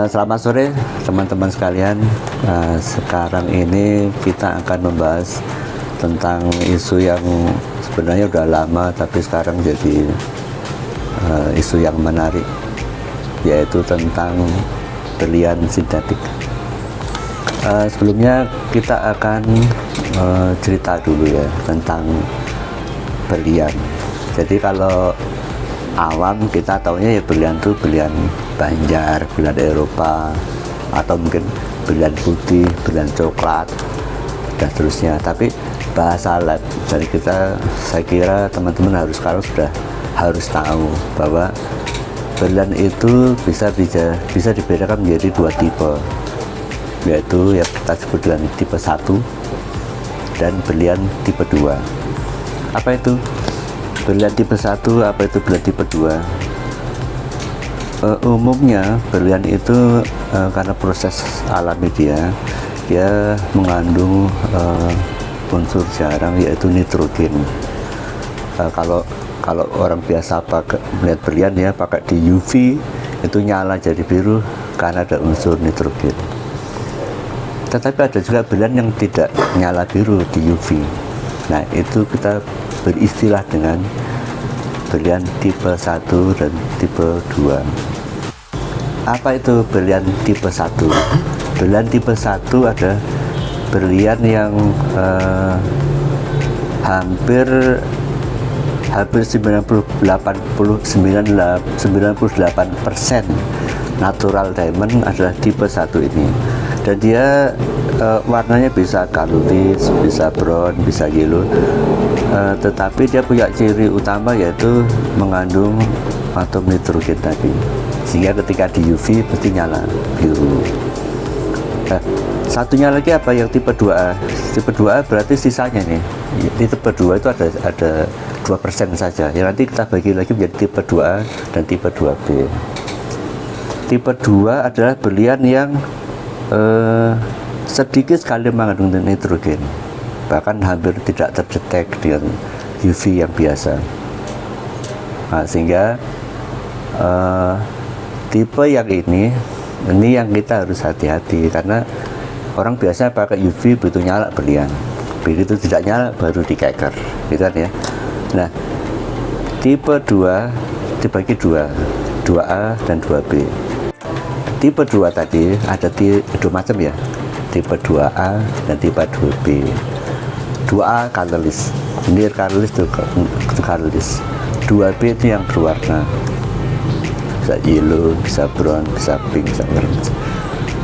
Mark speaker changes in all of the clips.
Speaker 1: Selamat sore teman-teman sekalian. Sekarang ini kita akan membahas tentang isu yang sebenarnya udah lama tapi sekarang jadi isu yang menarik, yaitu tentang berlian sintetik. Sebelumnya kita akan cerita dulu ya tentang berlian. Jadi kalau awam kita taunya ya berlian itu berlian Banjar, berlian Eropa, atau mungkin berlian putih, berlian coklat, dan seterusnya. Tapi bahasa lab dari kita, saya kira teman-teman sekarang sudah harus tahu bahwa berlian itu bisa dibedakan menjadi dua tipe, yaitu yang kita sebut dengan tipe 1 dan berlian tipe 2. Apa itu berlian tipe 1, apa itu berlian tipe 2? Umumnya berlian itu karena proses alami dia mengandung unsur jarang, yaitu nitrogen. Kalau orang biasa melihat berlian ya pakai di UV, itu nyala jadi biru karena ada unsur nitrogen. Tetapi ada juga berlian yang tidak nyala biru di UV. Nah, itu kita beristilah dengan berlian tipe 1 dan tipe 2. Apa itu berlian tipe 1? Berlian tipe 1 ada berlian yang hampir 98% natural diamond adalah tipe 1 ini. Dan dia warnanya bisa kalolitis, bisa brown, bisa yellow, tetapi dia punya ciri utama yaitu mengandung atom nitrogen tadi, sehingga ketika di UV pasti nyala biru. Nah, satunya lagi apa yang tipe 2A? Tipe 2A berarti sisanya nih, di tipe 2 itu ada 2% saja, yang nanti kita bagi lagi menjadi tipe 2A dan tipe 2B. Tipe 2 adalah berlian yang sedikit sekali mengandung nitrogen, bahkan hampir tidak terdetek dengan UV yang biasa. Nah, sehingga tipe yang ini yang kita harus hati-hati, karena orang biasa pakai UV begitu nyala berlian, begitu tidak nyala baru dikeker, gitu kan ya. Nah, tipe 2 dibagi 2A dan 2B. Tipe 2 tadi ada dua macam ya, tipe 2A dan tipe 2B. 2A colorless, near colorless to colorless. 2B itu yang berwarna, bisa yellow, bisa brown, bisa pink, bisa orange.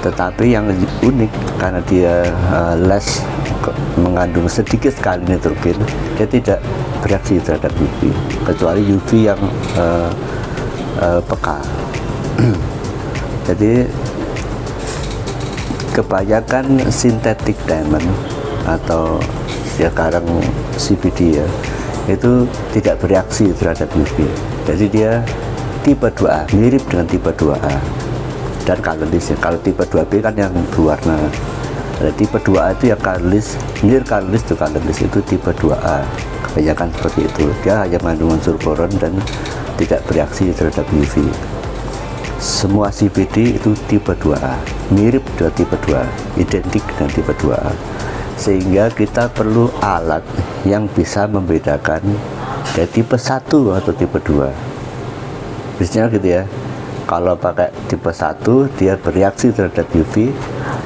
Speaker 1: Tetapi yang unik karena dia less mengandung sedikit sekali nitrogen, dia tidak bereaksi terhadap UV, kecuali UV yang peka. Jadi kebanyakan synthetic diamond atau sekarang CVD ya, itu tidak bereaksi terhadap UV. Jadi dia tipe 2A, mirip dengan tipe 2A dan colorless ya. Kalau tipe 2B kan yang berwarna. Ada tipe 2A itu yang colorless, near colorless to colorless, itu tipe 2A. Kebanyakan seperti itu. Dia hanya mengandung unsur boron dan tidak bereaksi terhadap UV. Semua CVD itu tipe 2A, mirip dengan tipe 2A, identik dengan tipe 2A. Sehingga kita perlu alat yang bisa membedakan dari tipe 1 atau tipe 2. Biasanya gitu ya. Kalau pakai tipe 1 dia bereaksi terhadap UV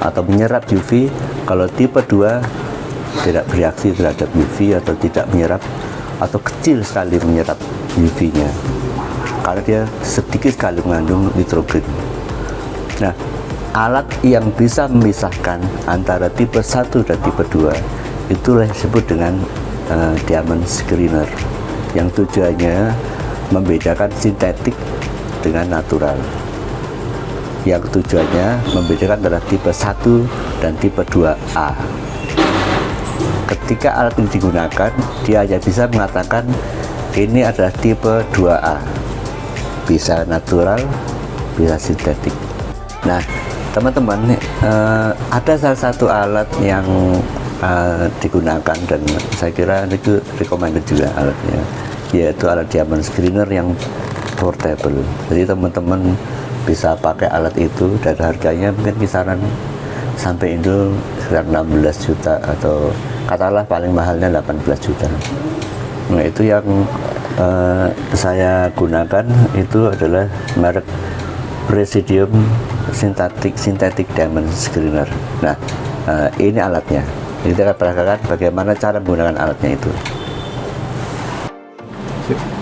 Speaker 1: atau menyerap UV. Kalau tipe 2 tidak bereaksi terhadap UV atau tidak menyerap, atau kecil sekali menyerap UV-nya, karena dia sedikit sekali mengandung nitrogen. Nah, alat yang bisa memisahkan antara tipe 1 dan tipe 2 itulah disebut dengan diamond screener, yang tujuannya membedakan sintetik dengan natural. Yang tujuannya membedakan adalah tipe 1 dan tipe 2A. Ketika alat ini digunakan, dia hanya bisa mengatakan ini adalah tipe 2A. Bisa natural, bisa sintetik. Nah, teman-teman, ada salah satu alat yang digunakan dan saya kira itu recommended juga alatnya, yaitu alat diamond screener yang portable. Jadi teman-teman bisa pakai alat itu, dan harganya mungkin kisaran sampai Indo sekitar 16 juta atau katakanlah paling mahalnya 18 juta. Nah itu yang saya gunakan itu adalah merek Presidium Synthetic Diamond Screener. Nah ini alatnya. Kita akan peragakan bagaimana cara menggunakan alatnya itu.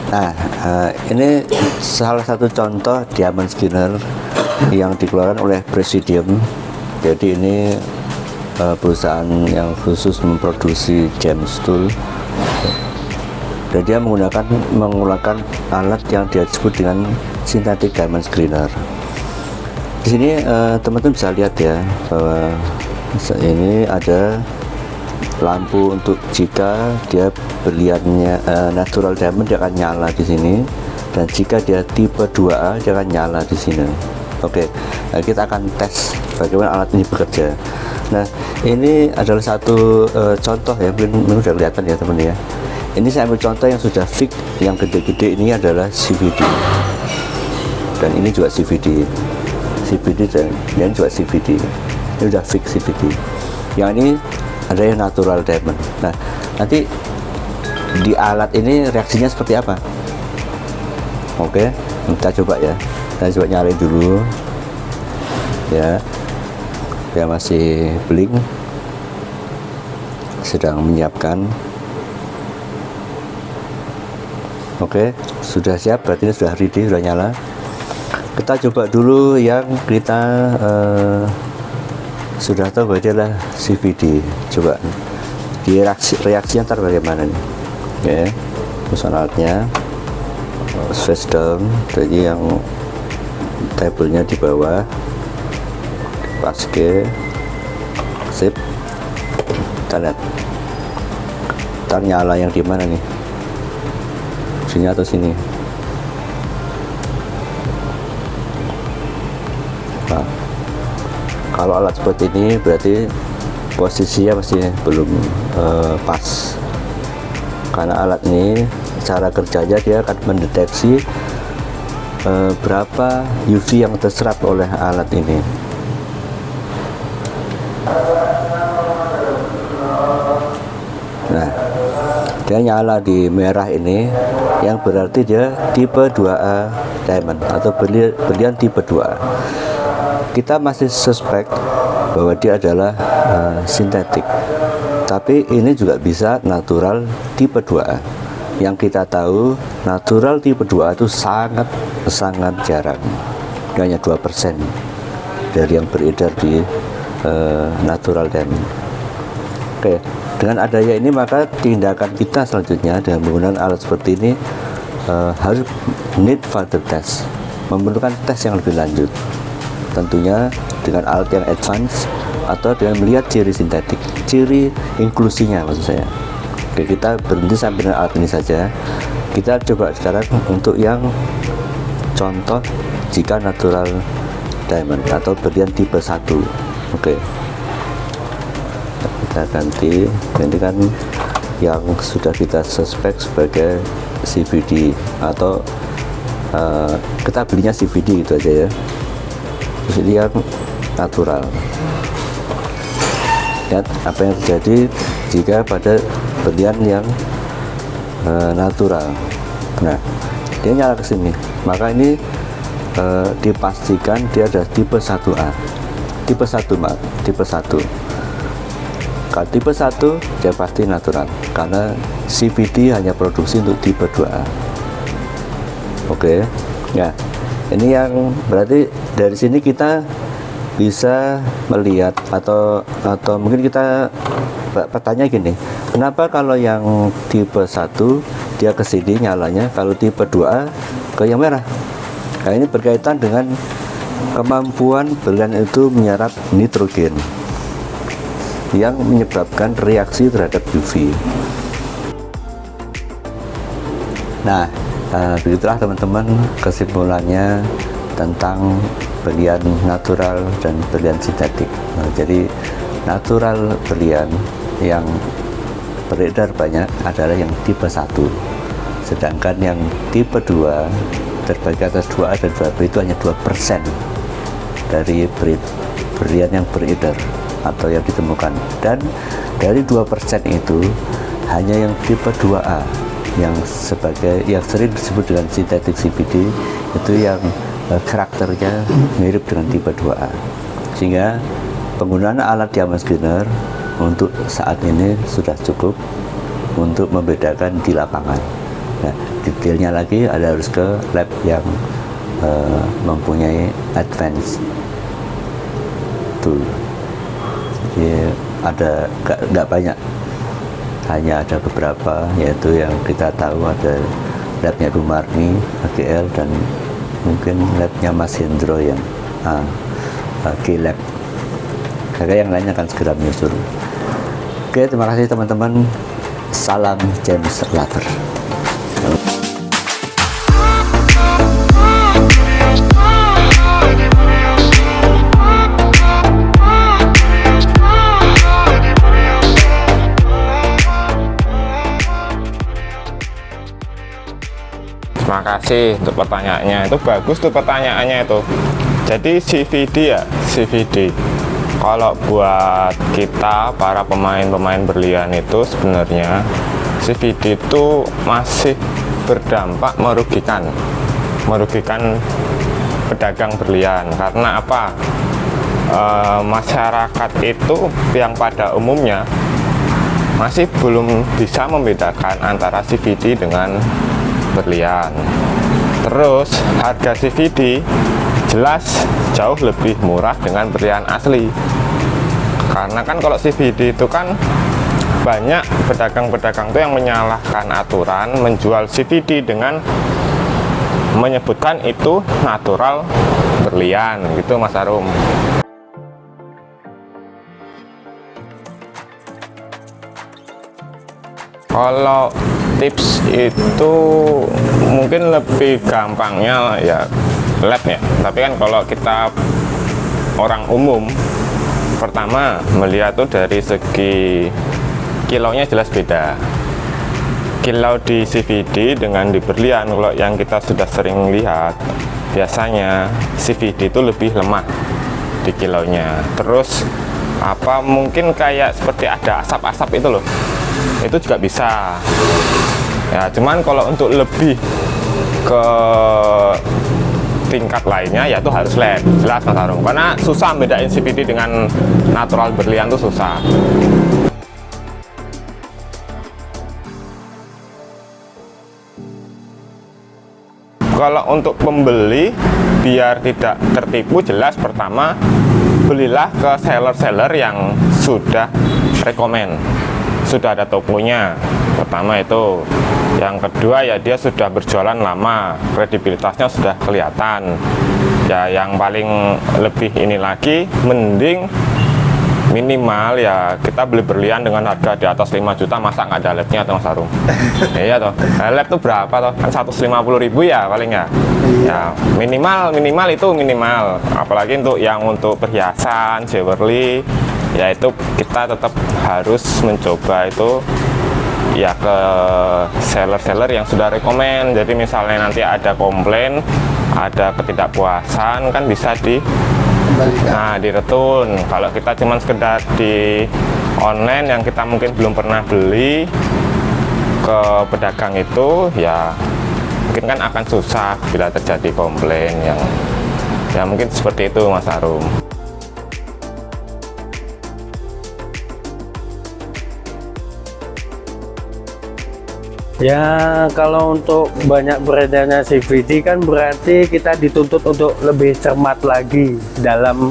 Speaker 1: Nah ini salah satu contoh diamond screener yang dikeluarkan oleh Presidium. Jadi ini perusahaan yang khusus memproduksi gems tool, dan dia menggunakan alat yang dia sebut dengan synthetic diamond screener. Di sini teman-teman bisa lihat ya bahwa ini ada lampu untuk jika dia berliannya natural diamond, dia akan nyala di sini, dan jika dia tipe 2A dia akan nyala di sini. Oke, nah kita akan tes bagaimana alat ini bekerja. Nah ini adalah satu contoh ya, mungkin sudah kelihatan ya teman ya. Ini saya ambil contoh yang sudah fix, yang gede-gede ini adalah CVD, dan ini juga CVD dan ini juga CVD. Ini sudah fix CVD. Yang ini ada yang natural diamond. Nah nanti di alat ini reaksinya seperti apa? Oke, kita coba ya. Kita coba nyalain dulu ya. Dia masih blink, sedang menyiapkan. Oke, sudah siap, berarti ini sudah ready, sudah nyala. Kita coba dulu yang kita sudah tahu bahwa dia adalah CVD. Coba di reaksinya ntar bagaimana nih. Oke, pesan alatnya face down, jadi yang tabelnya di bawah, pas ke sip. Kita lihat ntar nyala yang di mana nih, sini atau sini. Nah, kalau alat seperti ini berarti posisinya masih belum pas, karena alat ini cara kerjanya dia akan mendeteksi berapa UV yang terserap oleh alat ini. Nah dia nyala di merah ini, yang berarti dia tipe 2A diamond atau berlian tipe 2A. Kita masih suspek bahwa dia adalah sintetik, tapi ini juga bisa natural tipe 2A. Yang kita tahu natural tipe 2A itu sangat jarang, hanya 2% dari yang beredar di natural diamond. Oke, dengan adanya ini maka tindakan kita selanjutnya dengan menggunakan alat seperti ini harus need further test, memerlukan tes yang lebih lanjut, tentunya dengan alat yang advance atau dengan melihat ciri sintetik, ciri inklusinya maksud saya. Oke, kita berhenti sampai dengan alat ini saja. Kita coba sekarang untuk yang contoh jika natural diamond atau berlian tipe 1. Oke, kita ganti kan yang sudah kita suspek sebagai CVD, atau kita belinya CVD gitu aja ya. Terus ini yang natural. Lihat apa yang terjadi jika pada berlian yang natural. Nah dia nyala ke sini, maka ini dipastikan dia ada tipe 1A, tipe 1 tipe 1. Kalau tipe 1 dia pasti natural, karena CVD hanya produksi untuk tipe 2A. Oke, ya ini yang berarti dari sini kita bisa melihat atau mungkin kita bertanya gini, kenapa kalau yang tipe 1 dia ke sini nyalanya, kalau tipe 2A ke yang merah? Nah ini berkaitan dengan kemampuan berlian itu menyerap nitrogen yang menyebabkan reaksi terhadap UV. Nah begitulah teman-teman kesimpulannya tentang berlian natural dan berlian sintetik. Jadi natural berlian yang beredar banyak adalah yang tipe 1, sedangkan yang tipe 2 terbagi atas 2A dan 2B itu hanya 2% dari berlian yang beredar atau yang ditemukan, dan dari 2% itu hanya yang tipe 2A yang sering disebut dengan sintetik CVD itu yang karakternya mirip dengan tipe 2A, sehingga penggunaan alat diamond scanner untuk saat ini sudah cukup untuk membedakan di lapangan. Nah, detailnya lagi harus ke lab yang mempunyai advance tool. Jadi ada nggak banyak, hanya ada beberapa, yaitu yang kita tahu ada labnya Bu Marni, AGL, dan mungkin labnya Mas Hendro yang G-Lab. Karena yang lainnya akan segera menyusul. Oke, terima kasih teman-teman. Salam James Latter.
Speaker 2: Terima kasih untuk pertanyaannya, itu bagus tuh pertanyaannya itu. Jadi CVD ya, CVD. Kalau buat kita para pemain berlian itu sebenarnya CVD itu masih berdampak merugikan pedagang berlian. Karena apa? Masyarakat itu yang pada umumnya masih belum bisa membedakan antara CVD dengan berlian. Terus harga CVD jelas jauh lebih murah dengan berlian asli, karena kan kalau CVD itu kan banyak pedagang-pedagang itu yang menyalahkan aturan menjual CVD dengan menyebutkan itu natural berlian gitu, Mas Arum. Kalau tips itu mungkin lebih gampangnya ya lab ya, tapi kan kalau kita orang umum, pertama melihat tuh dari segi kilonya jelas beda. Kilau di CVD dengan di berlian, kalau yang kita sudah sering lihat, biasanya CVD itu lebih lemah di kilonya. Terus apa mungkin kayak seperti ada asap-asap itu loh, itu juga bisa ya. Cuman kalau untuk lebih ke tingkat lainnya ya itu harus lab, jelas Mas Arum, karena susah bedain CVD dengan natural berlian itu susah. Kalau untuk pembeli biar tidak tertipu, jelas pertama belilah ke seller-seller yang sudah rekomen, sudah ada tokonya, pertama itu. Yang kedua ya dia sudah berjualan lama, kredibilitasnya sudah kelihatan. Ya yang paling lebih ini lagi, mending minimal ya kita beli berlian dengan harga di atas 5 juta, masa nggak ada labnya tuh Mas Arum? Iya toh, lab tuh berapa toh? Kan 150.000 ya paling ya. Ya minimal itu minimal, apalagi untuk perhiasan, jewelry, ya itu kita tetap harus mencoba itu ya ke seller-seller yang sudah rekomen. Jadi misalnya nanti ada komplain, ada ketidakpuasan, kan bisa diretun. Kalau kita cuma sekedar di online yang kita mungkin belum pernah beli ke pedagang itu, ya mungkin kan akan susah bila terjadi komplain yang ya mungkin seperti itu Mas Arum.
Speaker 3: Ya, kalau untuk banyak beredarnya CVD kan berarti kita dituntut untuk lebih cermat lagi dalam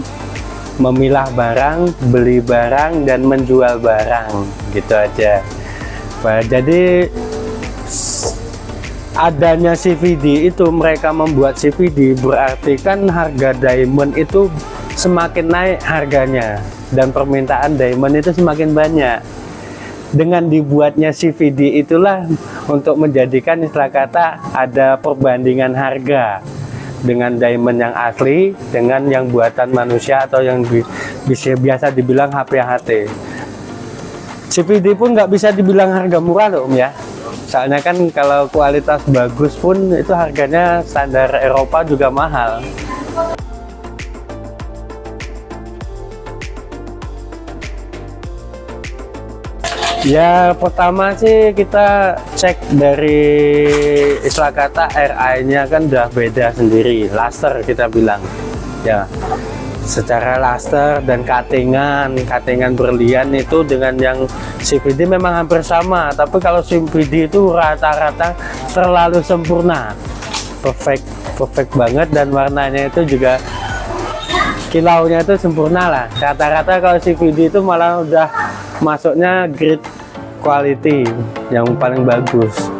Speaker 3: memilah barang, beli barang, dan menjual barang, gitu aja. Nah, jadi adanya CVD itu, mereka membuat CVD berarti kan harga diamond itu semakin naik harganya dan permintaan diamond itu semakin banyak. Dengan dibuatnya CVD itulah untuk menjadikan istilah kata ada perbandingan harga dengan diamond yang asli dengan yang buatan manusia atau yang bisa biasa dibilang HPHT. CVD pun nggak bisa dibilang harga murah loh Om ya. Soalnya kan kalau kualitas bagus pun itu harganya standar Eropa juga mahal. Ya pertama sih kita cek dari istilah kata RI-nya kan udah beda sendiri, laser kita bilang ya. Secara laser dan cuttingan berlian itu dengan yang CVD memang hampir sama, tapi kalau CVD itu rata-rata terlalu sempurna, perfect banget, dan warnanya itu juga kilaunya itu sempurna lah. Rata-rata kalau CVD itu malah udah masuknya grade quality yang paling bagus.